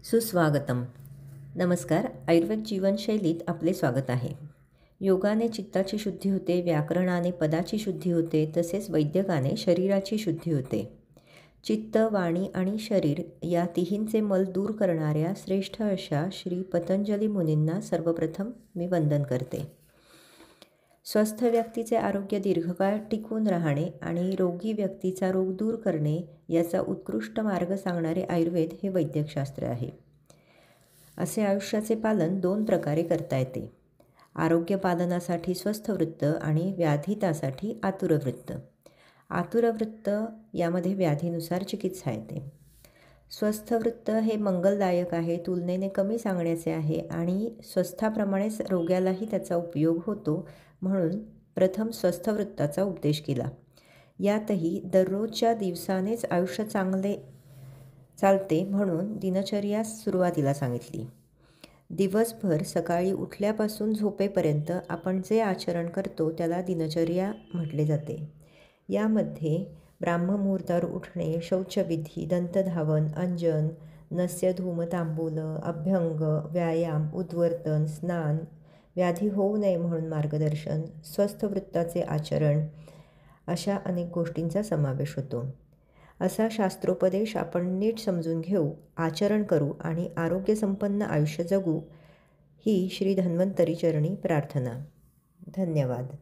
सुस्वागतम. नमस्कार. आयुर्वेद जीवनशैलीत आपले स्वागत आहे. योगाने चित्ताची शुद्धी होते, व्याकरणाने पदाची शुद्धी होते, तसेच वैद्यकाने शरीराची शुद्धी होते. चित्त, वाणी आणि शरीर या तिहींचे मल दूर करणाऱ्या श्रेष्ठ अशा श्री पतंजली मुनींना सर्वप्रथम मी वंदन करते. स्वस्थ व्यक्तीचे आरोग्य दीर्घकाळ टिकून राहणे आणि रोगी व्यक्तीचा रोग दूर करणे याचा उत्कृष्ट मार्ग सांगणारे आयुर्वेद हे वैद्यकशास्त्र आहे. असे आयुष्याचे पालन 2 प्रकारे करता येते. आरोग्य पालनासाठी स्वस्थ वृत्त आणि व्याधितासाठी आतुर वृत्त. आतुर वृत्त यामध्ये व्याधीनुसार चिकित्सा येते. स्वस्थ वृत्त हे मंगलदायक आहे, तुलनेने कमी सांगण्याचे आहे आणि स्वस्थाप्रमाणेच रोग्यालाही त्याचा उपयोग होतो, म्हणून प्रथम स्वस्थ वृत्ताचा उपदेश केला. यातही दररोजच्या दिवसानेच आयुष्य चांगले चालते म्हणून दिनचर्या सुरुवातीला सांगितली. दिवसभर सकाळी उठल्यापासून झोपेपर्यंत आपण जे आचरण करतो त्याला दिनचर्या म्हटले जाते. यामध्ये ब्राह्ममुहूर्तावर उठणे, शौचविधी, दंतधावन, अंजन, नस्य धूम तांबूल, अभ्यंग, व्यायाम, उद्वर्तन, स्नान, व्याधी होऊ नये म्हणून मार्गदर्शन, स्वस्थ वृत्ताचे आचरण अशा अनेक गोष्टींचा समावेश होतो. असा शास्त्रोपदेश आपण नीट समजून घेऊ, आचरण करू आणि आरोग्यसंपन्न आयुष्य जगू ही श्री धन्वंतरी चरणी प्रार्थना. धन्यवाद.